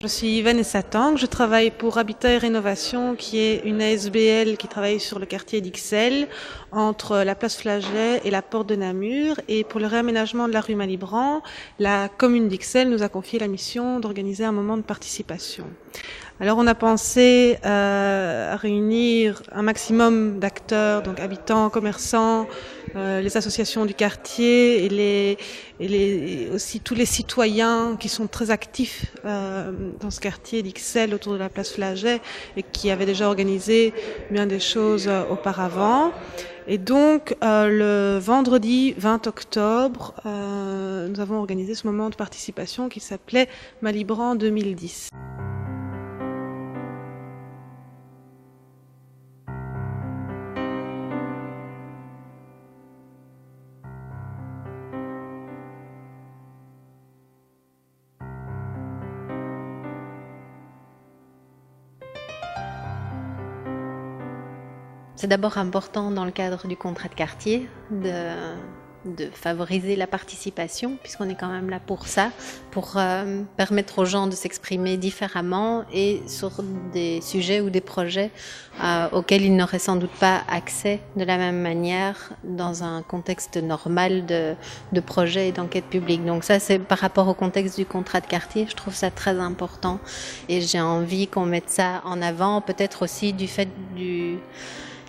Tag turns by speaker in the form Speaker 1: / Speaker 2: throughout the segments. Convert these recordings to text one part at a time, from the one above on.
Speaker 1: Je suis Yvaine Satang, je travaille pour Habitat et Rénovation, qui est une ASBL qui travaille sur le quartier d'Ixelles, entre la place Flaget et la porte de Namur. Et pour le réaménagement de la rue Malibran, la commune d'Ixelles nous a confié la mission d'organiser un moment de participation. Alors on a pensé à réunir un maximum d'acteurs, donc habitants, commerçants, les associations du quartier et aussi tous les citoyens qui sont très actifs dans ce quartier d'Ixelles autour de la place Flaget et qui avaient déjà organisé bien des choses auparavant. Et donc le vendredi 20 octobre, nous avons organisé ce moment de participation qui s'appelait Malibran 2010.
Speaker 2: C'est d'abord important dans le cadre du contrat de quartier de favoriser la participation, puisqu'on est quand même là pour ça, pour permettre aux gens de s'exprimer différemment et sur des sujets ou des projets auxquels ils n'auraient sans doute pas accès de la même manière dans un contexte normal de projet et d'enquête publique. Donc ça, c'est par rapport au contexte du contrat de quartier, je trouve ça très important et j'ai envie qu'on mette ça en avant, peut-être aussi du fait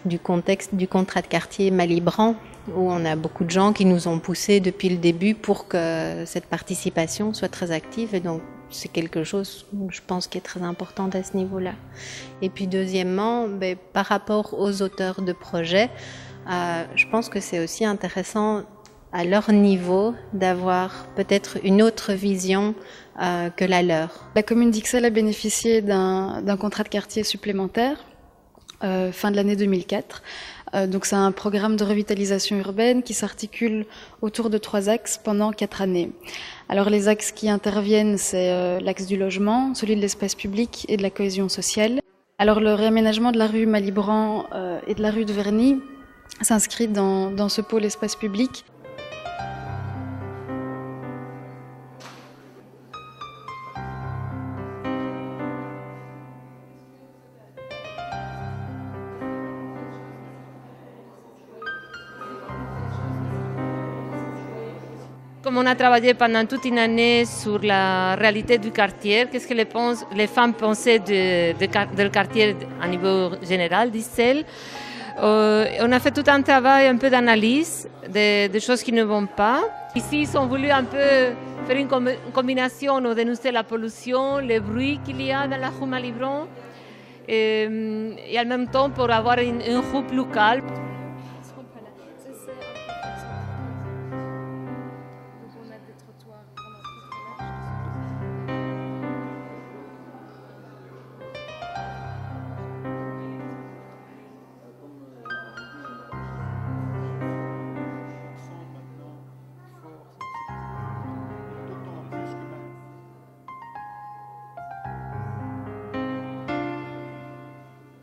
Speaker 2: du contexte du contrat de quartier Malibran, où on a beaucoup de gens qui nous ont poussés depuis le début pour que cette participation soit très active. Et donc, c'est quelque chose, je pense, qui est très important à ce niveau-là. Et puis, deuxièmement, par rapport aux auteurs de projets, je pense que c'est aussi intéressant à leur niveau d'avoir peut-être une autre vision que la leur.
Speaker 3: La commune d'Ixelles a bénéficié d'un contrat de quartier supplémentaire fin de l'année 2004. Donc c'est un programme de revitalisation urbaine qui s'articule autour de 3 axes pendant 4 années. Alors les axes qui interviennent, c'est l'axe du logement, celui de l'espace public et de la cohésion sociale. Alors le réaménagement de la rue Malibran et de la rue de Verny s'inscrit dans ce pôle espace public.
Speaker 4: Comme on a travaillé pendant toute une année sur la réalité du quartier, qu'est-ce que les femmes pensaient du quartier à niveau général d'Ixelles, on a fait tout un travail un peu d'analyse des choses qui ne vont pas. Ici, ils ont voulu un peu faire une combinaison, dénoncer la pollution, les bruits qu'il y a dans la rue Malibran, et en même temps pour avoir une rue plus calme.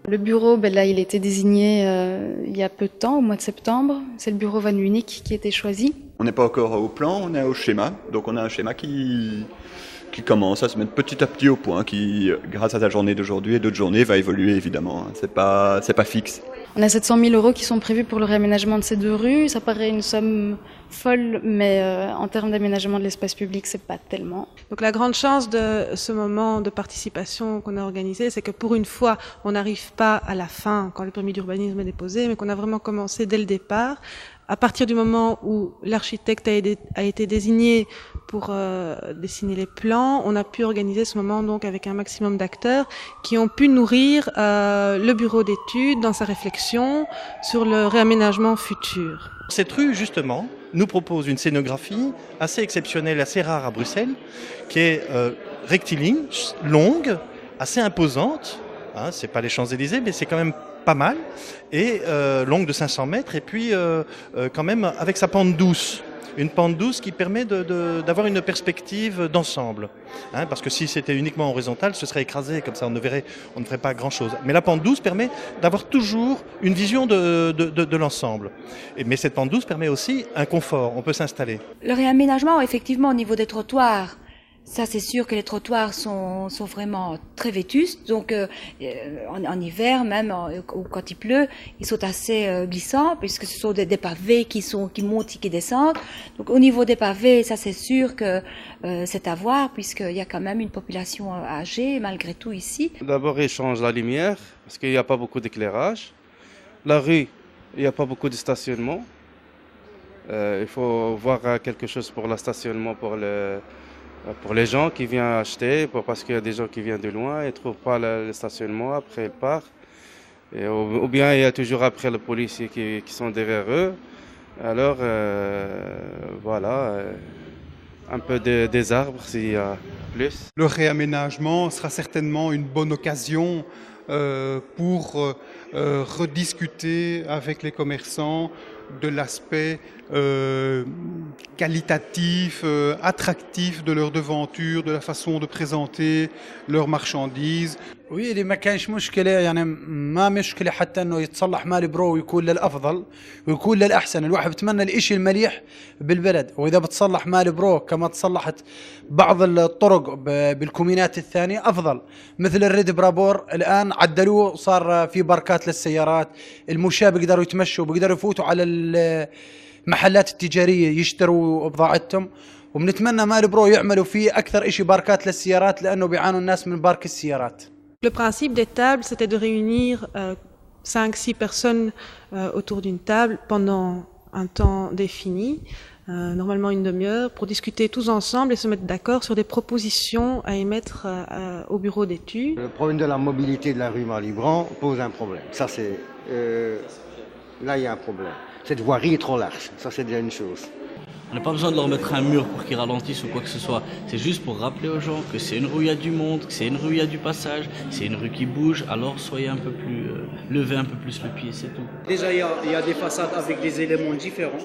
Speaker 3: Le bureau, là, il a été désigné il y a peu de temps, au mois de septembre. C'est le bureau Van Unique qui a été choisi.
Speaker 5: On n'est pas encore au plan, on est au schéma. Donc on a un schéma qui commence à se mettre petit à petit au point, qui, grâce à la journée d'aujourd'hui et d'autres journées, va évoluer évidemment. C'est pas fixe.
Speaker 3: On a 700 000 € qui sont prévus pour le réaménagement de ces 2 rues. Ça paraît une somme folle, mais en termes d'aménagement de l'espace public, c'est pas tellement.
Speaker 1: Donc la grande chance de ce moment de participation qu'on a organisé, c'est que pour une fois, on n'arrive pas à la fin, quand le permis d'urbanisme est déposé, mais qu'on a vraiment commencé dès le départ. À partir du moment où l'architecte a été désigné pour dessiner les plans, on a pu organiser ce moment donc avec un maximum d'acteurs qui ont pu nourrir le bureau d'études dans sa réflexion sur le réaménagement futur.
Speaker 6: Cette rue, justement, nous propose une scénographie assez exceptionnelle, assez rare à Bruxelles, qui est rectiligne, longue, assez imposante. Hein, c'est pas les Champs-Élysées, mais c'est quand même pas mal, et longue de 500 mètres, et puis quand même avec sa pente douce. Une pente douce qui permet d'avoir une perspective d'ensemble. Hein, parce que si c'était uniquement horizontal, ce serait écrasé, comme ça on ne ferait pas grand-chose. Mais la pente douce permet d'avoir toujours une vision de l'ensemble. Mais cette pente douce permet aussi un confort, on peut s'installer.
Speaker 7: Le réaménagement, effectivement, au niveau des trottoirs, Ça, c'est sûr que les trottoirs sont vraiment très vétustes. Donc, en hiver, même ou quand il pleut, ils sont assez glissants puisque ce sont des pavés qui montent et qui descendent. Donc, au niveau des pavés, ça, c'est sûr que c'est à voir puisqu'il y a quand même une population âgée malgré tout ici.
Speaker 8: D'abord, ils changent la lumière parce qu'il n'y a pas beaucoup d'éclairage. La rue, il n'y a pas beaucoup de stationnement. Il faut voir quelque chose pour le stationnement pour les gens qui viennent acheter, parce qu'il y a des gens qui viennent de loin, ils ne trouvent pas le stationnement, après ils partent. Ou bien il y a toujours après les policiers qui sont derrière eux. Alors voilà, un peu des arbres s'il y a plus.
Speaker 9: Le réaménagement sera certainement une bonne occasion pour rediscuter avec les commerçants de l'aspect qualitatif, attractif de leur devanture, de la façon de présenter leurs marchandises.
Speaker 10: Oui, اللي ما كانش مشكلة يعني ما مشكلة حتى انه يتصلح مال برو ويكون للافضل ويكون للاحسن. الواحد بتمنى الاشي المليح بالبلد، واذا بتصلح مال برو كما تصلحت بعض الطرق بالكومينات الثانية افضل، مثل الريد برابور الان عدلوه صار في باركات للسيارات، المشاة بيقدروا يتمشوا بيقدروا يفوتوا على المحلات التجارية يشتروا بضاعتهم، وبنتمنى مال برو يعملوا فيه اكثر اشي باركات للسيارات لانه بيعانوا الناس من بارك السيارات.
Speaker 1: Le principe des tables, c'était de réunir 5-6 personnes autour d'une table pendant un temps défini, normalement une demi-heure, pour discuter tous ensemble et se mettre d'accord sur des propositions à émettre au bureau d'études.
Speaker 11: Le problème de la mobilité de la rue Malibran pose un problème. Ça, c'est là, il y a un problème. Cette voirie est trop large. Ça, c'est déjà une chose.
Speaker 12: On n'a pas besoin de leur mettre un mur pour qu'ils ralentissent ou quoi que ce soit. C'est juste pour rappeler aux gens que c'est une rue, il y a du monde, que c'est une rue, il y a du passage, c'est une rue qui bouge, alors soyez un peu plus, levez un peu plus le pied, c'est tout.
Speaker 13: Déjà, il y a des façades avec des éléments différents.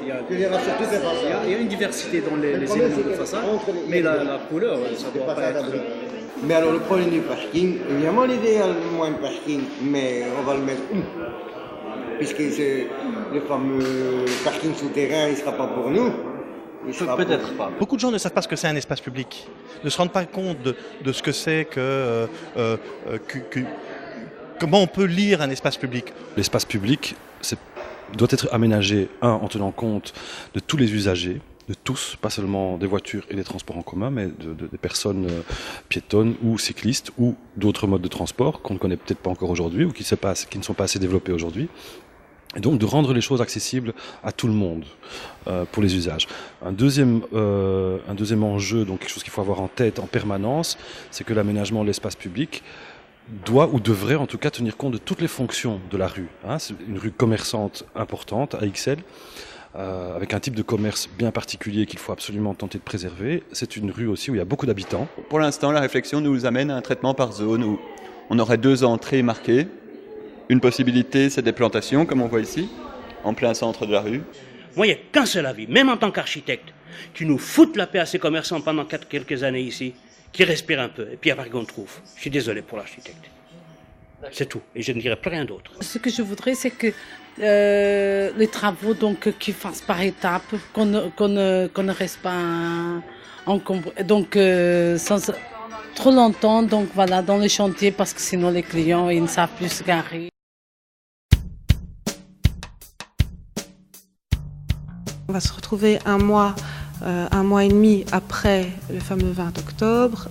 Speaker 13: Il y a une diversité dans les éléments de façade, mais la couleur, ça ne doit pas être...
Speaker 11: Mais alors, le problème du parking, évidemment, l'idéal, moins de parking, mais on va le mettre où? Puisque le fameux parking souterrain, il ne sera pas pour nous.
Speaker 6: Peut-être pas. Beaucoup de gens ne savent pas ce que c'est un espace public, ne se rendent pas compte de ce que c'est comment on peut lire un espace public.
Speaker 14: L'espace public doit être aménagé, en tenant compte de tous les usagers, de tous, pas seulement des voitures et des transports en commun, mais des personnes piétonnes ou cyclistes ou d'autres modes de transport qu'on ne connaît peut-être pas encore aujourd'hui ou qui ne sont pas assez développés aujourd'hui. Et donc de rendre les choses accessibles à tout le monde pour les usages. Un deuxième enjeu, donc quelque chose qu'il faut avoir en tête en permanence, c'est que l'aménagement de l'espace public doit ou devrait en tout cas tenir compte de toutes les fonctions de la rue. C'est une rue commerçante importante à XL, avec un type de commerce bien particulier qu'il faut absolument tenter de préserver. C'est une rue aussi où il y a beaucoup d'habitants.
Speaker 5: Pour l'instant, la réflexion nous amène à un traitement par zone où on aurait 2 entrées marquées. Une possibilité, c'est des plantations, comme on voit ici, en plein centre de la rue.
Speaker 13: Moi, il n'y a qu'un seul avis, même en tant qu'architecte, qui nous foute la paix à ces commerçants pendant quelques années ici, qui respirent un peu, et puis après qu'on trouve. Je suis désolé pour l'architecte. C'est tout, et je ne dirai plus rien d'autre.
Speaker 15: Ce que je voudrais, c'est que les travaux qu'ils fassent par étapes, qu'on ne reste pas sans trop longtemps dans les chantiers, parce que sinon les clients ils ne savent plus se garer.
Speaker 1: On va se retrouver un mois et demi après le fameux 20 octobre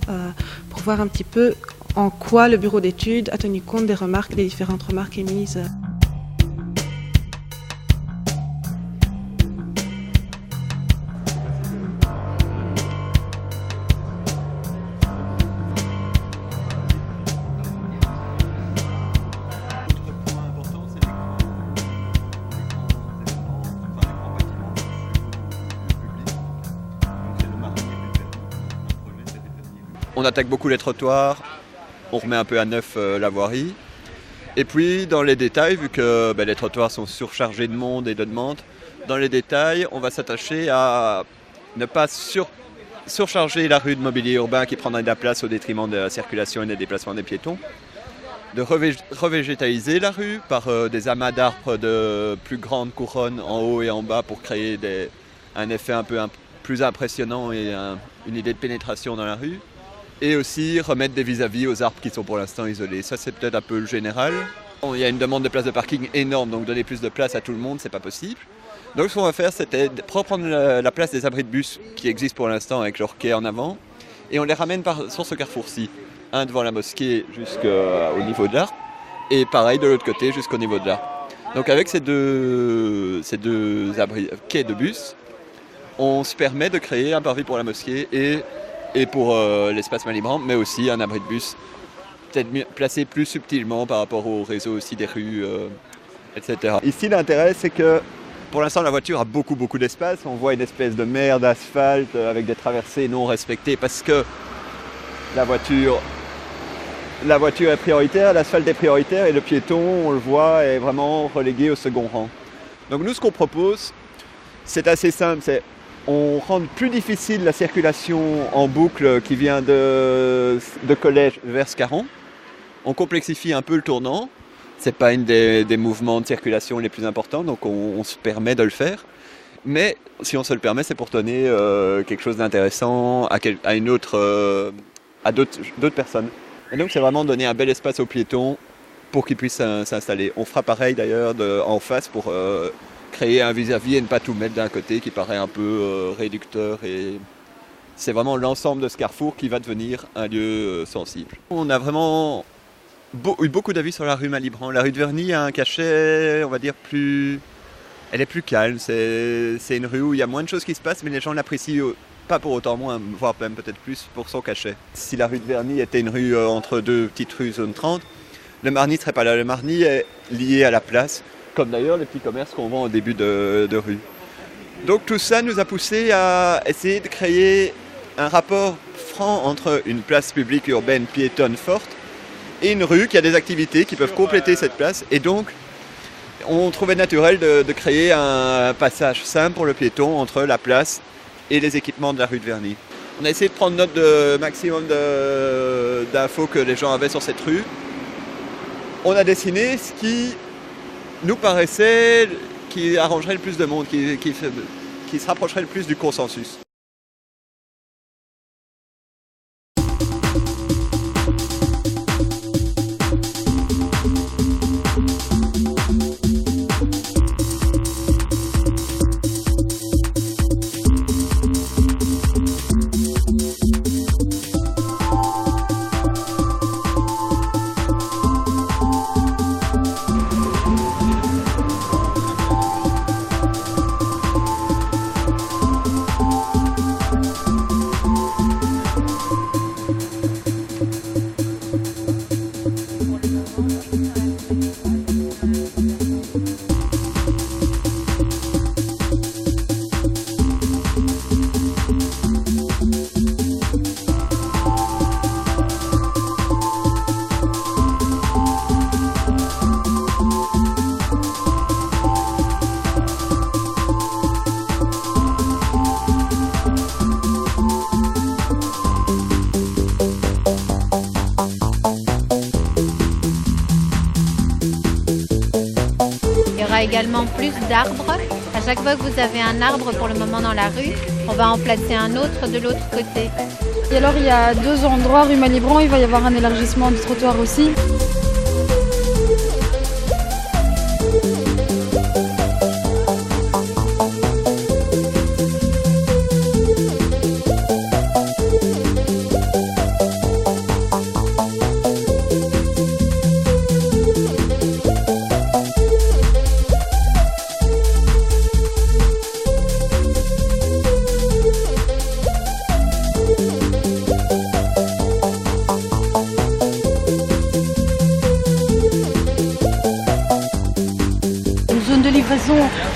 Speaker 1: pour voir un petit peu en quoi le bureau d'études a tenu compte des différentes remarques émises.
Speaker 5: On attaque beaucoup les trottoirs, on remet un peu à neuf la voirie. Et puis dans les détails, vu que les trottoirs sont surchargés de monde et de demandes, dans les détails, on va s'attacher à ne pas surcharger la rue de mobilier urbain qui prendrait de la place au détriment de la circulation et des déplacements des piétons. De revégétaliser la rue par des amas d'arbres de plus grande couronne en haut et en bas pour créer un effet un peu plus impressionnant et une idée de pénétration dans la rue. Et aussi remettre des vis-à-vis aux arbres qui sont pour l'instant isolés. Ça, c'est peut-être un peu le général. Il y a une demande de place de parking énorme, donc donner plus de place à tout le monde, c'est pas possible. Donc ce qu'on va faire, c'était reprendre la place des abris de bus qui existent pour l'instant avec leur quai en avant, et on les ramène sur ce carrefour-ci. Un devant la mosquée jusqu'au niveau de l'arbre, et pareil de l'autre côté jusqu'au niveau de l'arbre. Donc avec ces deux quais de bus, on se permet de créer un parvis pour la mosquée et pour l'espace Malibran, mais aussi un abri de bus, peut-être placé plus subtilement par rapport au réseau aussi des rues, etc. Ici, l'intérêt, c'est que pour l'instant, la voiture a beaucoup d'espace. On voit une espèce de mer d'asphalte avec des traversées non respectées parce que la voiture est prioritaire, l'asphalte est prioritaire et le piéton, on le voit, est vraiment relégué au second rang. Donc nous, ce qu'on propose, c'est assez simple. On rend plus difficile la circulation en boucle qui vient de Collège vers Scarron. On complexifie un peu le tournant. Ce n'est pas une des mouvements de circulation les plus importants, donc on se permet de le faire. Mais si on se le permet, c'est pour donner quelque chose d'intéressant à d'autres personnes. Et donc c'est vraiment donner un bel espace aux piétons pour qu'ils puissent s'installer. On fera pareil d'ailleurs en face pour créer un vis-à-vis et ne pas tout mettre d'un côté qui paraît un peu réducteur. Et c'est vraiment l'ensemble de ce carrefour qui va devenir un lieu sensible. On a vraiment eu beaucoup d'avis sur la rue Malibran. La rue de Verny a un cachet, on va dire, elle est plus calme. C'est une rue où il y a moins de choses qui se passent, mais les gens l'apprécient pas pour autant moins, voire même peut-être plus pour son cachet. Si la rue de Verny était une rue entre deux petites rues zone 30, le Marny ne serait pas là. Le Marny est lié à la place, comme d'ailleurs les petits commerces qu'on vend au début de rue. Donc tout ça nous a poussé à essayer de créer un rapport franc entre une place publique urbaine piétonne forte et une rue qui a des activités qui peuvent compléter cette place. Et donc, on trouvait naturel de créer un passage simple pour le piéton entre la place et les équipements de la rue de Verny. On a essayé de prendre note de maximum d'infos que les gens avaient sur cette rue. On a dessiné ce qui nous paraissait qui arrangerait le plus de monde, qui se rapprocherait le plus du consensus.
Speaker 2: Également plus d'arbres. À chaque fois que vous avez un arbre pour le moment dans la rue, on va en placer un autre de l'autre côté.
Speaker 3: Et alors il y a 2 endroits rue Malibran, il va y avoir un élargissement du trottoir aussi.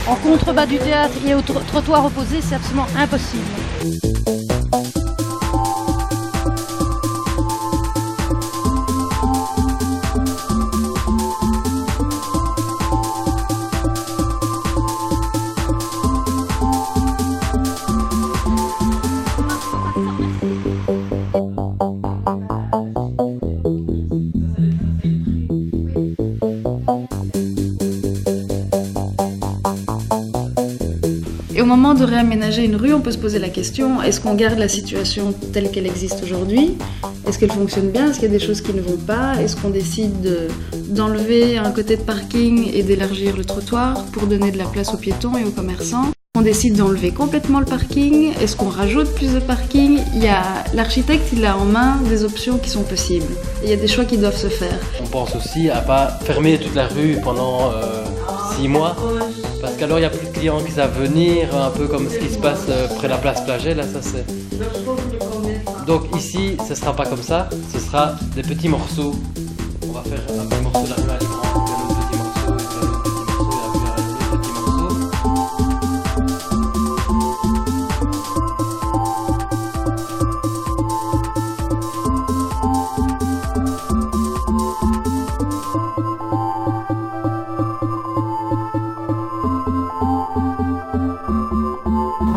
Speaker 16: En contrebas du théâtre et au trottoir opposé, c'est absolument impossible.
Speaker 3: réaménager une rue, on peut se poser la question, est-ce qu'on garde la situation telle qu'elle existe aujourd'hui? Est-ce qu'elle fonctionne bien? Est-ce qu'il y a des choses qui ne vont pas? Est-ce qu'on décide d'enlever un côté de parking et d'élargir le trottoir pour donner de la place aux piétons et aux commerçants? On décide d'enlever complètement le parking. Est-ce qu'on rajoute plus de parking? L'architecte, il a en main des options qui sont possibles. Il y a des choix qui doivent se faire.
Speaker 17: On pense aussi à pas fermer toute la rue pendant 6 mois, parce qu'alors il n'y a plus de clients qui savent venir, un peu comme ce qui se passe près de la place Plaget. Là, ça c'est. Donc ici, ce ne sera pas comme ça, ce sera des petits morceaux. On va faire un petit morceau de la rue à Librand.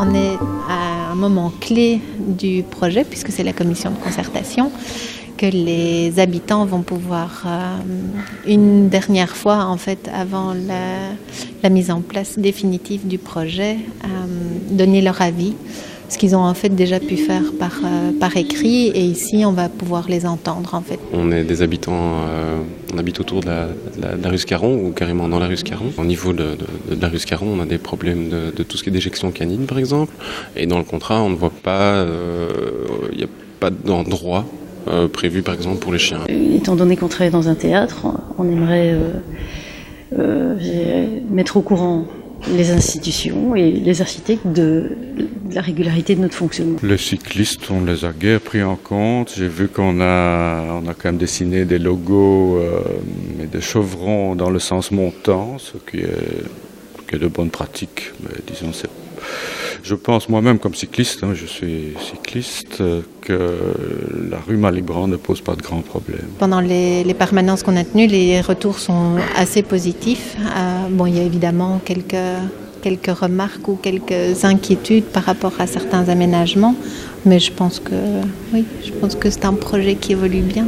Speaker 2: On est à un moment clé du projet, puisque c'est la commission de concertation, que les habitants vont pouvoir, une dernière fois, en fait, avant la mise en place définitive du projet, donner leur avis, ce qu'ils ont en fait déjà pu faire par écrit, et ici on va pouvoir les entendre en fait.
Speaker 18: On est des habitants, on habite autour de la rue Scarron ou carrément dans la rue Scarron. Au niveau de la rue Scarron, on a des problèmes de tout ce qui est déjection canine par exemple, et dans le contrat on ne voit pas, il n'y a pas d'endroit prévu par exemple pour les chiens.
Speaker 16: Étant donné qu'on travaille dans un théâtre, on aimerait mettre au courant les institutions et les architectes de la régularité de notre fonctionnement.
Speaker 19: Les cyclistes, on les a guère pris en compte. J'ai vu qu'on a quand même dessiné des logos et des chevrons dans le sens montant, ce qui est de bonne pratique. Mais disons, je pense moi-même comme cycliste, je suis cycliste, que la rue Malibran ne pose pas de grands problèmes.
Speaker 2: Pendant les permanences qu'on a tenues, les retours sont assez positifs. Bon, il y a évidemment quelques remarques ou quelques inquiétudes par rapport à certains aménagements, mais je pense que c'est un projet qui évolue bien.